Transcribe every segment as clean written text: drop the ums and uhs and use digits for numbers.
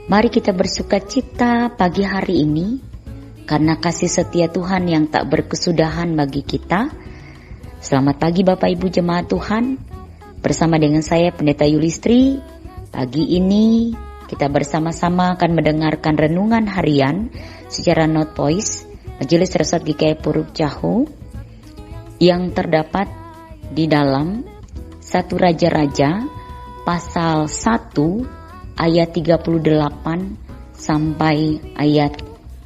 Mari kita bersukacita pagi hari ini karena kasih setia Tuhan yang tak berkesudahan bagi kita. Selamat pagi Bapak Ibu Jemaat Tuhan. Bersama dengan saya Pendeta Yulistri. Pagi ini kita bersama-sama akan mendengarkan renungan harian secara Note Voice Majelis Resort GKI Puruk Cahu yang terdapat di dalam 1 Raja-Raja pasal 1 ayat 38 sampai ayat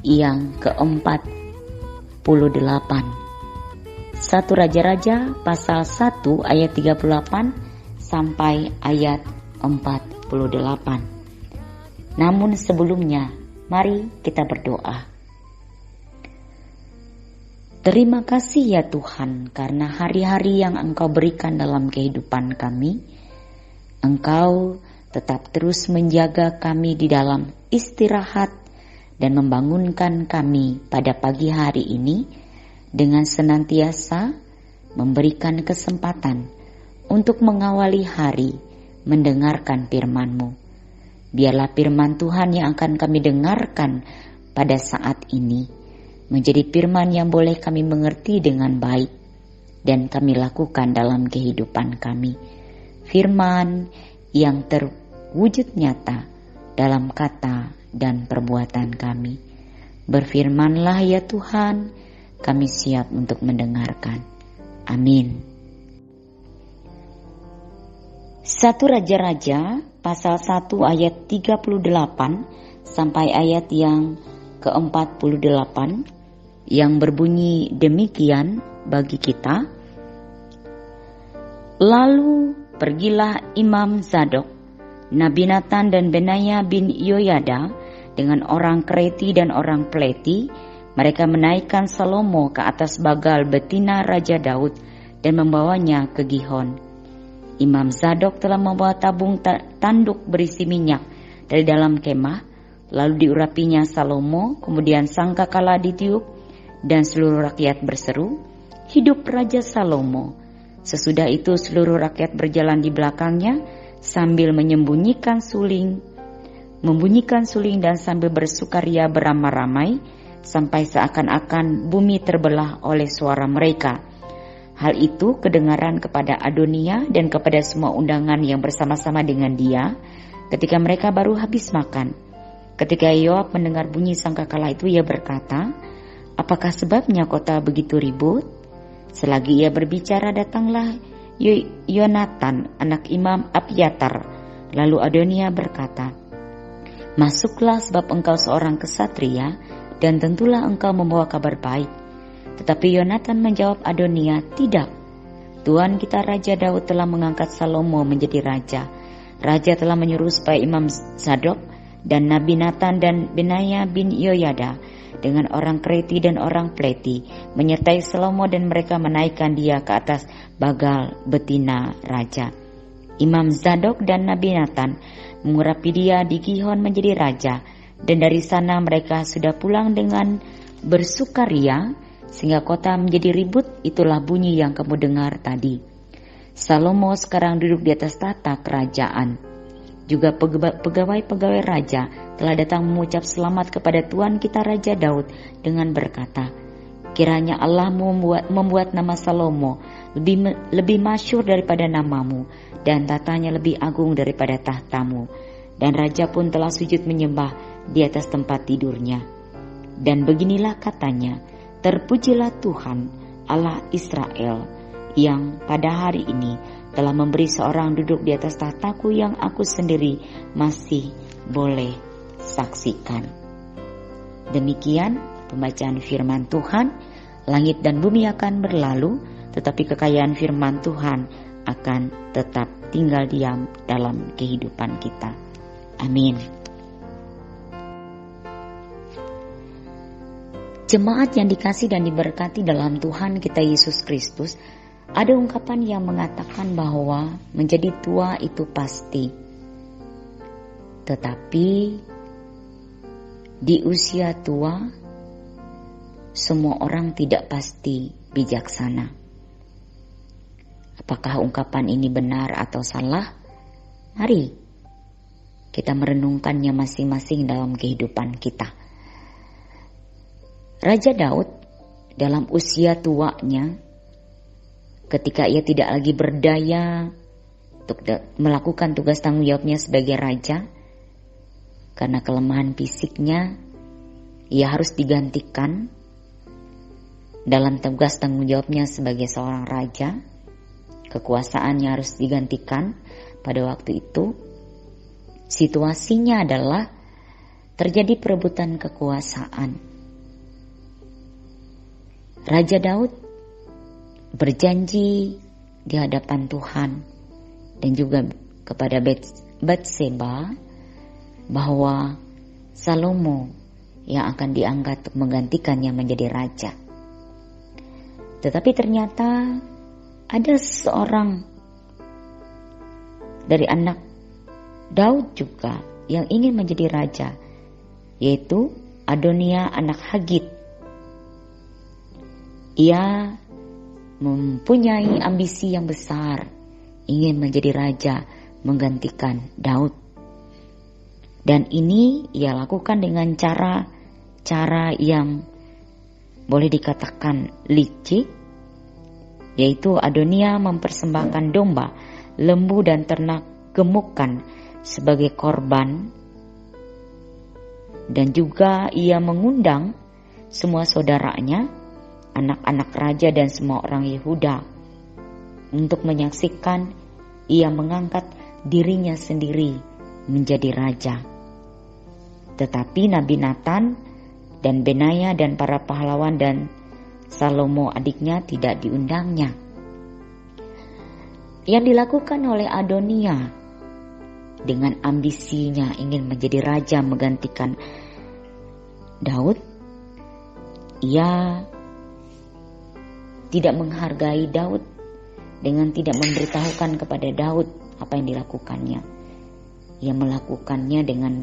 yang ke-48. 1 Raja-Raja pasal 1 ayat 38 sampai ayat 48. Namun sebelumnya, mari kita berdoa. Terima kasih ya Tuhan karena hari-hari yang Engkau berikan dalam kehidupan kami. Engkau tetap terus menjaga kami di dalam istirahat dan membangunkan kami pada pagi hari ini dengan senantiasa memberikan kesempatan untuk mengawali hari mendengarkan firman-Mu. Biarlah firman Tuhan yang akan kami dengarkan pada saat ini menjadi firman yang boleh kami mengerti dengan baik dan kami lakukan dalam kehidupan kami. Firman yang terwujud nyata dalam kata dan perbuatan kami. Berfirmanlah ya Tuhan, kami siap untuk mendengarkan. Amin. 1 Raja-Raja pasal 1 ayat 38 sampai ayat yang ke-48 yang berbunyi demikian bagi kita. Lalu pergilah Imam Zadok, Nabi Nathan dan Benaya bin Yoyada dengan orang Kreti dan orang Pleti. Mereka menaikkan Salomo ke atas bagal betina Raja Daud dan membawanya ke Gihon. Imam Zadok telah membawa tabung tanduk berisi minyak dari dalam kemah, lalu diurapinya Salomo, kemudian sangkakala ditiup dan seluruh rakyat berseru, "Hidup Raja Salomo!" Sesudah itu seluruh rakyat berjalan di belakangnya sambil membunyikan suling dan sambil bersukaria beramai-ramai sampai seakan-akan bumi terbelah oleh suara mereka. Hal itu kedengaran kepada Adonia dan kepada semua undangan yang bersama-sama dengan dia ketika mereka baru habis makan. Ketika Yoab mendengar bunyi sangkakala itu, ia berkata, "Apakah sebabnya kota begitu ribut?" Selagi ia berbicara, datanglah Yonatan, anak Imam Abiatar. Lalu Adonia berkata, "Masuklah sebab engkau seorang kesatria dan tentulah engkau membawa kabar baik." Tetapi Yonatan menjawab Adonia, "Tidak, Tuan kita Raja Daud telah mengangkat Salomo menjadi raja. Raja telah menyuruh supaya Imam Zadok dan Nabi Nathan dan Benaya bin Yoyada dengan orang Kreti dan orang Pleti menyertai Salomo dan mereka menaikkan dia ke atas bagal betina raja. Imam Zadok dan Nabi Nathan mengurapi dia di Gihon menjadi raja, dan dari sana mereka sudah pulang dengan bersukaria sehingga kota menjadi ribut. Itulah bunyi yang kamu dengar tadi. Salomo sekarang duduk di atas tahta kerajaan. Juga pegawai-pegawai raja telah datang mengucap selamat kepada Tuan kita Raja Daud dengan berkata, "Kiranya Allah membuat nama Salomo lebih masyhur daripada namamu dan tatanya lebih agung daripada tahtamu." Dan raja pun telah sujud menyembah di atas tempat tidurnya. Dan beginilah katanya, "Terpujilah Tuhan Allah Israel yang pada hari ini telah memberi seorang duduk di atas tahtaku yang aku sendiri masih boleh saksikan." Demikian pembacaan firman Tuhan. Langit dan bumi akan berlalu, tetapi kekayaan firman Tuhan akan tetap tinggal diam dalam kehidupan kita. Amin. Jemaat yang dikasih dan diberkati dalam Tuhan kita Yesus Kristus, ada ungkapan yang mengatakan bahwa menjadi tua itu pasti. Tetapi di usia tua, semua orang tidak pasti bijaksana. Apakah ungkapan ini benar atau salah? Mari kita merenungkannya masing-masing dalam kehidupan kita. Raja Daud dalam usia tuanya, ketika ia tidak lagi berdaya untuk melakukan tugas tanggung jawabnya sebagai raja, karena kelemahan fisiknya, ia harus digantikan dalam tugas tanggung jawabnya sebagai seorang raja. Kekuasaannya harus digantikan pada waktu itu. Situasinya adalah terjadi perebutan kekuasaan. Raja Daud berjanji di hadapan Tuhan dan juga kepada Batseba bahwa Salomo yang akan diangkat untuk menggantikannya menjadi raja. Tetapi ternyata ada seorang dari anak Daud juga yang ingin menjadi raja, yaitu Adonia anak Hagit. Ia mempunyai ambisi yang besar, ingin menjadi raja menggantikan Daud. Dan ini ia lakukan dengan cara yang boleh dikatakan licik, yaitu Adonia mempersembahkan domba, lembu dan ternak gemukan sebagai korban, dan juga ia mengundang semua saudaranya, anak-anak raja dan semua orang Yehuda untuk menyaksikan ia mengangkat dirinya sendiri menjadi raja. Tetapi Nabi Nathan dan Benaya dan para pahlawan dan Salomo adiknya tidak diundangnya. Yang dilakukan oleh Adonia dengan ambisinya ingin menjadi raja menggantikan Daud, ia tidak menghargai Daud dengan tidak memberitahukan kepada Daud apa yang dilakukannya. Ia melakukannya dengan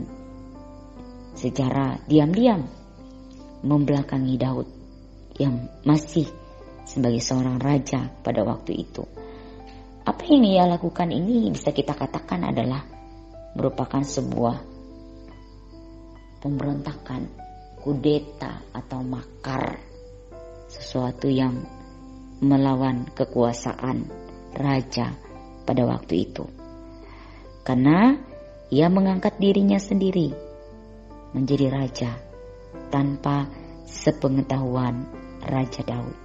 secara diam-diam membelakangi Daud yang masih sebagai seorang raja pada waktu itu. Apa yang ia lakukan ini bisa kita katakan adalah merupakan sebuah pemberontakan, kudeta atau makar, sesuatu yang melawan kekuasaan raja pada waktu itu. Karena ia mengangkat dirinya sendiri menjadi raja tanpa sepengetahuan Raja Daud.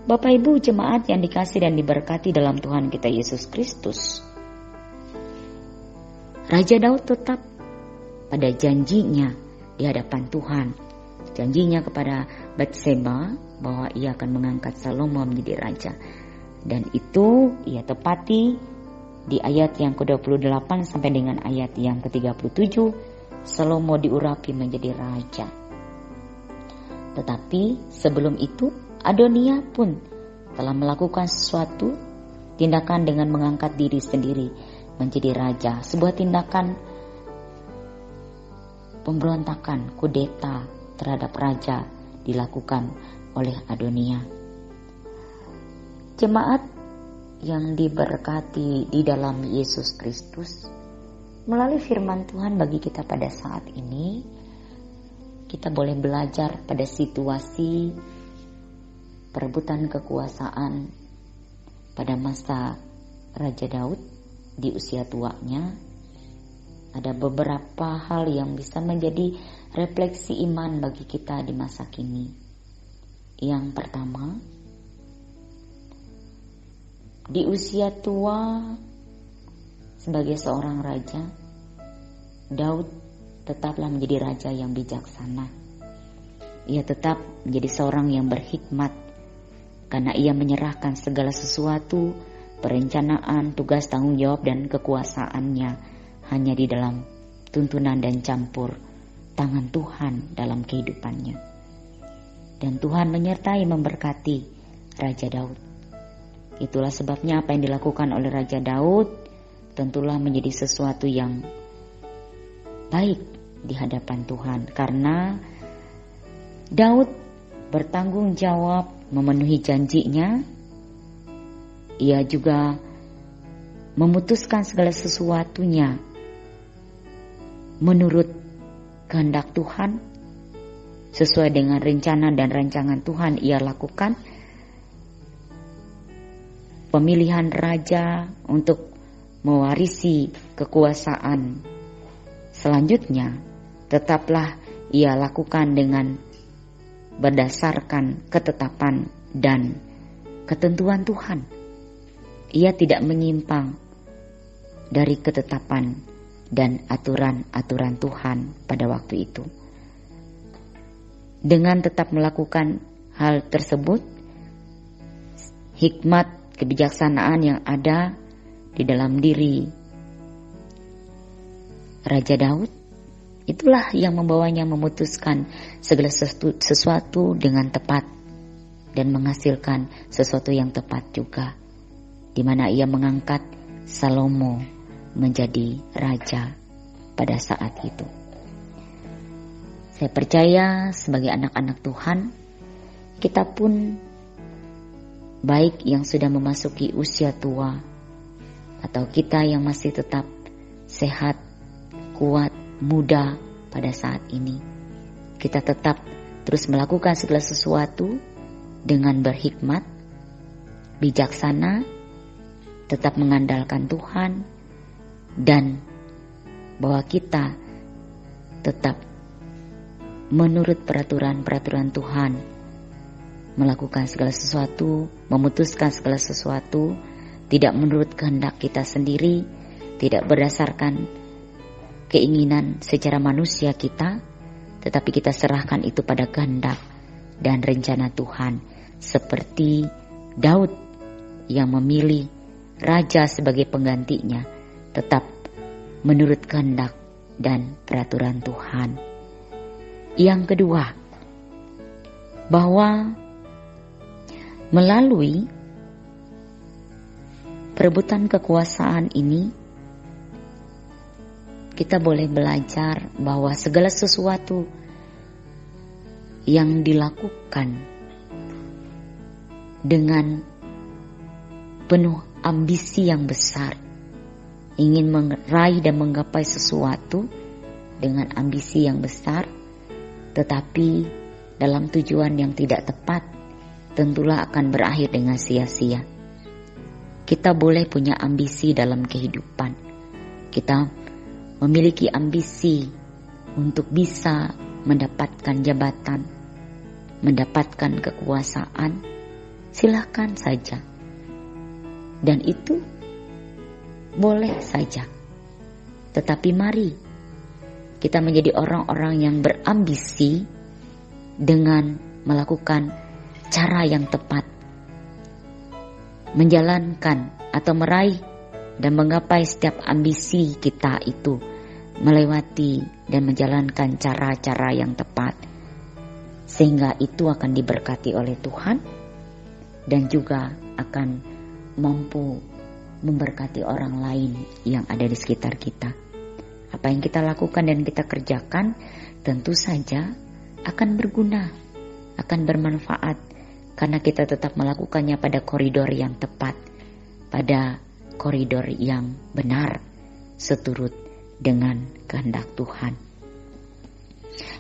Bapak Ibu jemaat yang dikasih dan diberkati dalam Tuhan kita Yesus Kristus, Raja Daud tetap pada janjinya di hadapan Tuhan. Janjinya kepada Batseba bahwa ia akan mengangkat Salomo menjadi raja. Dan itu ia tepati di ayat yang ke-28 sampai dengan ayat yang ke-37. Salomo diurapi menjadi raja. Tetapi sebelum itu Adonia pun telah melakukan sesuatu tindakan dengan mengangkat diri sendiri menjadi raja. Sebuah tindakan pemberontakan, kudeta terhadap raja dilakukan oleh Adonia. Jemaat yang diberkati di dalam Yesus Kristus, melalui firman Tuhan bagi kita pada saat ini, kita boleh belajar pada situasi perebutan kekuasaan pada masa Raja Daud di usia tuanya. Ada beberapa hal yang bisa menjadi refleksi iman bagi kita di masa kini. Yang pertama, di usia tua sebagai seorang raja, Daud tetaplah menjadi raja yang bijaksana. Ia tetap menjadi seorang yang berhikmat karena ia menyerahkan segala sesuatu, perencanaan, tugas tanggung jawab dan kekuasaannya hanya di dalam tuntunan dan campur tangan Tuhan dalam kehidupannya. Dan Tuhan menyertai memberkati Raja Daud. Itulah sebabnya apa yang dilakukan oleh Raja Daud tentulah menjadi sesuatu yang baik di hadapan Tuhan. Karena Daud bertanggung jawab memenuhi janjinya. Ia juga memutuskan segala sesuatunya menurut kehendak Tuhan, sesuai dengan rencana dan rancangan Tuhan ia lakukan. Pemilihan raja untuk mewarisi kekuasaan selanjutnya tetaplah ia lakukan dengan berdasarkan ketetapan dan ketentuan Tuhan. Ia tidak menyimpang dari ketetapan dan aturan-aturan Tuhan pada waktu itu. Dengan tetap melakukan hal tersebut, hikmat kebijaksanaan yang ada di dalam diri Raja Daud, itulah yang membawanya memutuskan segala sesuatu dengan tepat dan menghasilkan sesuatu yang tepat juga, di mana ia mengangkat Salomo menjadi raja pada saat itu. Saya percaya sebagai anak-anak Tuhan, kita pun baik yang sudah memasuki usia tua atau kita yang masih tetap sehat, kuat, muda pada saat ini, kita tetap terus melakukan segala sesuatu dengan berhikmat, bijaksana, tetap mengandalkan Tuhan, dan bahwa kita tetap menurut peraturan-peraturan Tuhan, melakukan segala sesuatu, memutuskan segala sesuatu, tidak menurut kehendak kita sendiri, tidak berdasarkan keinginan secara manusia kita, tetapi kita serahkan itu pada kehendak dan rencana Tuhan. Seperti Daud yang memilih raja sebagai penggantinya, tetap menurut kehendak dan peraturan Tuhan. Yang kedua, bahwa melalui perebutan kekuasaan ini, kita boleh belajar bahwa segala sesuatu yang dilakukan dengan penuh ambisi yang besar, ingin meraih dan menggapai sesuatu dengan ambisi yang besar, tetapi dalam tujuan yang tidak tepat, tentulah akan berakhir dengan sia-sia. Kita boleh punya ambisi dalam kehidupan. Kita memiliki ambisi untuk bisa mendapatkan jabatan, mendapatkan kekuasaan, silakan saja. Dan itu boleh saja. Tetapi mari kita menjadi orang-orang yang berambisi dengan melakukan cara yang tepat, menjalankan atau meraih dan menggapai setiap ambisi kita itu, melewati dan menjalankan cara-cara yang tepat, sehingga itu akan diberkati oleh Tuhan dan juga akan mampu memberkati orang lain yang ada di sekitar kita. Apa yang kita lakukan dan kita kerjakan tentu saja akan berguna, akan bermanfaat, karena kita tetap melakukannya pada koridor yang tepat, pada koridor yang benar, seturut dengan kehendak Tuhan.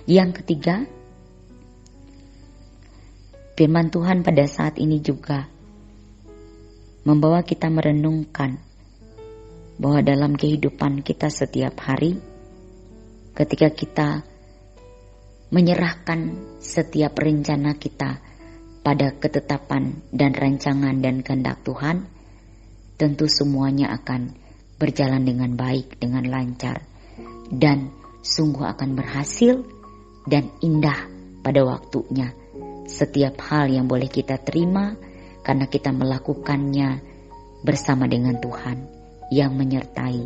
Yang ketiga, firman Tuhan pada saat ini juga membawa kita merenungkan bahwa dalam kehidupan kita setiap hari, ketika kita menyerahkan setiap rencana kita pada ketetapan dan rancangan dan kehendak Tuhan, tentu semuanya akan berjalan dengan baik, dengan lancar, dan sungguh akan berhasil dan indah pada waktunya. Setiap hal yang boleh kita terima karena kita melakukannya bersama dengan Tuhan yang menyertai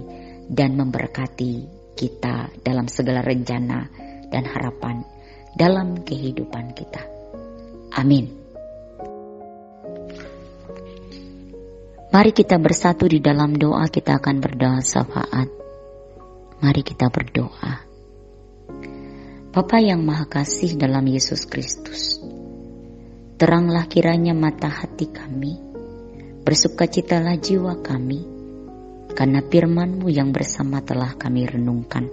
dan memberkati kita dalam segala rencana dan harapan dalam kehidupan kita. Amin. Mari kita bersatu di dalam doa, kita akan berdoa syafaat. Mari kita berdoa. Bapa yang Maha Kasih dalam Yesus Kristus, teranglah kiranya mata hati kami, bersukacitalah jiwa kami, karena firman-Mu yang bersama telah kami renungkan.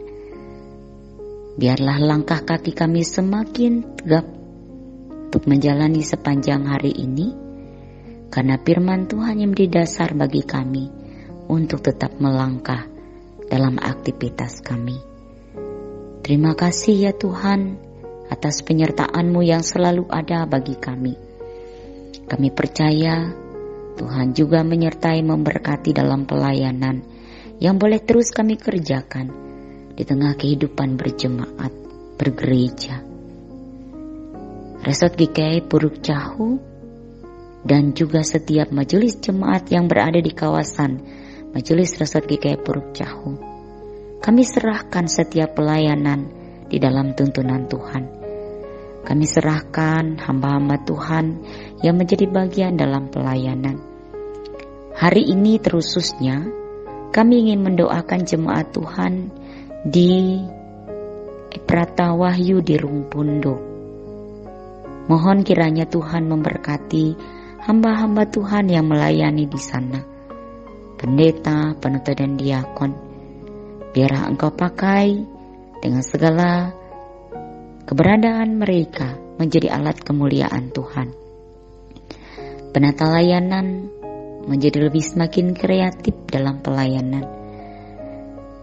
Biarlah langkah kaki kami semakin tegap untuk menjalani sepanjang hari ini, karena firman Tuhan yang menjadi dasar bagi kami untuk tetap melangkah dalam aktivitas kami. Terima kasih ya Tuhan atas penyertaan-Mu yang selalu ada bagi kami. Kami percaya Tuhan juga menyertai memberkati dalam pelayanan yang boleh terus kami kerjakan di tengah kehidupan berjemaat, bergereja. Resort GKI Puruk Cahu dan juga setiap majelis jemaat yang berada di kawasan Majelis Resort GKI Puruk Cahu, kami serahkan setiap pelayanan di dalam tuntunan Tuhan. Kami serahkan hamba-hamba Tuhan yang menjadi bagian dalam pelayanan. Hari ini terususnya kami ingin mendoakan jemaat Tuhan di Prata Wahyu di Rumpundo. Mohon kiranya Tuhan memberkati hamba-hamba Tuhan yang melayani di sana. Pendeta, penuntut dan diakon, biarlah Engkau pakai dengan segala keberadaan mereka menjadi alat kemuliaan Tuhan. Penata layanan menjadi lebih semakin kreatif dalam pelayanan.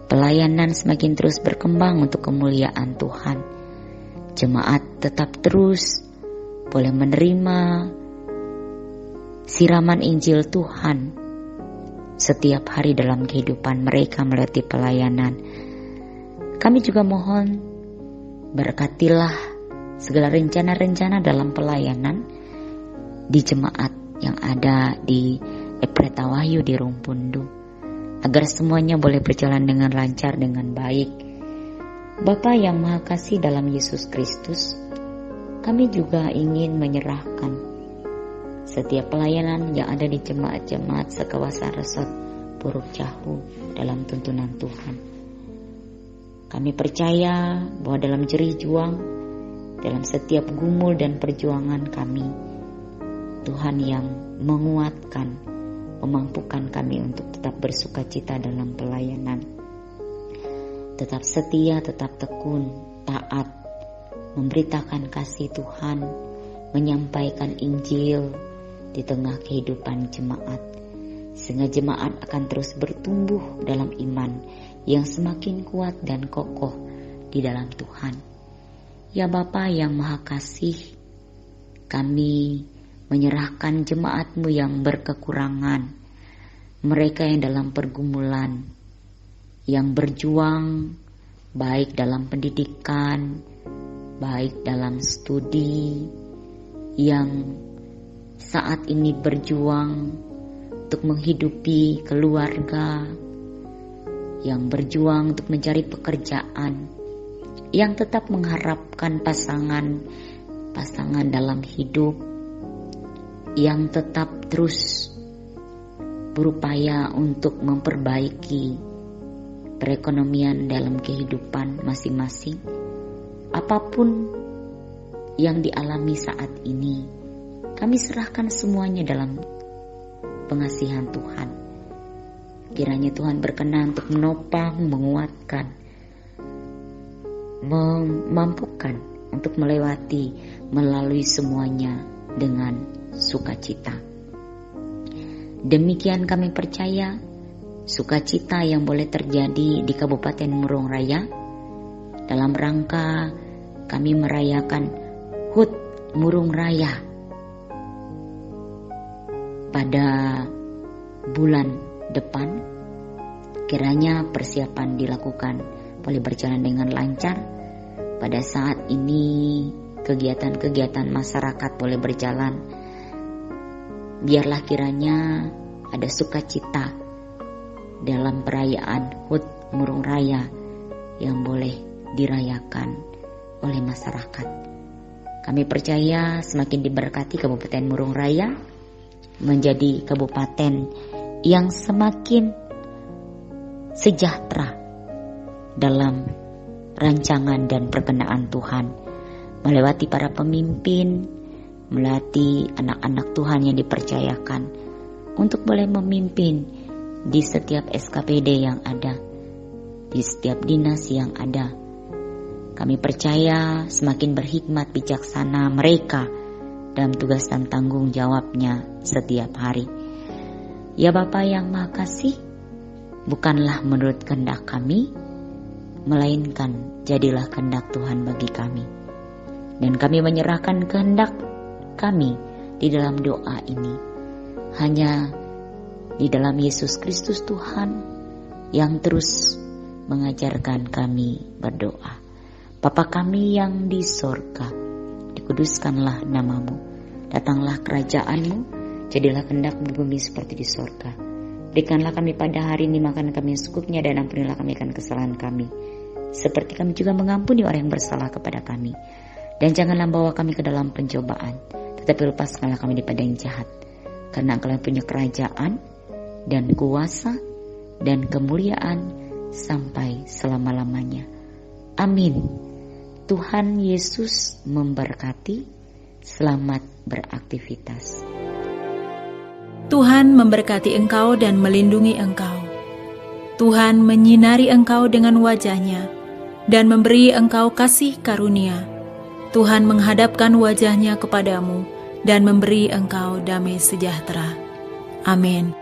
Pelayanan semakin terus berkembang untuk kemuliaan Tuhan. Jemaat tetap terus boleh menerima siraman Injil Tuhan setiap hari dalam kehidupan mereka melalui pelayanan. Kami juga mohon berkatilah segala rencana-rencana dalam pelayanan di jemaat yang ada di Prata Wahyu di Rumpundo, agar semuanya boleh berjalan dengan lancar, dengan baik. Bapa yang Maha Kasih dalam Yesus Kristus, kami juga ingin menyerahkan setiap pelayanan yang ada di jemaat-jemaat sekawasan Resort Puruk Cahu dalam tuntunan Tuhan. Kami percaya bahwa dalam jerih juang, dalam setiap gumul dan perjuangan kami, Tuhan yang menguatkan, memampukan kami untuk tetap bersukacita dalam pelayanan. Tetap setia, tetap tekun, taat, memberitakan kasih Tuhan, menyampaikan Injil di tengah kehidupan jemaat, sehingga jemaat akan terus bertumbuh dalam iman yang semakin kuat dan kokoh di dalam Tuhan. Ya Bapa yang Maha Kasih, kami menyerahkan jemaat-Mu yang berkekurangan, mereka yang dalam pergumulan, yang berjuang baik dalam pendidikan, baik dalam studi, yang saat ini berjuang untuk menghidupi keluarga, yang berjuang untuk mencari pekerjaan, yang tetap mengharapkan pasangan dalam hidup, yang tetap terus berupaya untuk memperbaiki perekonomian dalam kehidupan masing-masing. Apapun yang dialami saat ini, kami serahkan semuanya dalam pengasihan Tuhan. Kiranya Tuhan berkenan untuk menopang, menguatkan, memampukan untuk melewati, melalui semuanya dengan sukacita. Demikian kami percaya sukacita yang boleh terjadi di Kabupaten Murung Raya dalam rangka kami merayakan HUT Murung Raya pada bulan depan. Kiranya persiapan dilakukan boleh berjalan dengan lancar. Pada saat ini kegiatan-kegiatan masyarakat boleh berjalan. Biarlah kiranya ada sukacita dalam perayaan HUT Murung Raya yang boleh dirayakan oleh masyarakat. Kami percaya semakin diberkati Kabupaten Murung Raya menjadi kabupaten yang semakin sejahtera dalam rancangan dan perkenaan Tuhan, melewati para pemimpin, melatih anak-anak Tuhan yang dipercayakan untuk boleh memimpin di setiap SKPD yang ada, di setiap dinas yang ada. Kami percaya semakin berhikmat bijaksana mereka dalam tugas dan tanggung jawabnya setiap hari. Ya Bapa yang Maha Kasih, bukanlah menurut kehendak kami, melainkan jadilah kehendak Tuhan bagi kami. Dan kami menyerahkan kehendak kami di dalam doa ini. Hanya di dalam Yesus Kristus Tuhan yang terus mengajarkan kami berdoa. Bapa kami yang di sorga, dikuduskanlah namamu. Datanglah kerajaanmu, jadilah kehendak di bumi seperti di sorga. Berikanlah kami pada hari ini makanan kami yang secukupnya, dan ampunilah kami akan kesalahan kami, seperti kami juga mengampuni orang yang bersalah kepada kami. Dan janganlah bawa kami ke dalam pencobaan, tetapi lepaskanlah kami daripada yang jahat. Karena Engkau yang punya kerajaan dan kuasa dan kemuliaan sampai selama-lamanya. Amin. Tuhan Yesus memberkati. Selamat beraktivitas. Tuhan memberkati engkau dan melindungi engkau. Tuhan menyinari engkau dengan wajah-Nya dan memberi engkau kasih karunia. Tuhan menghadapkan wajah-Nya kepadamu dan memberi engkau damai sejahtera. Amin.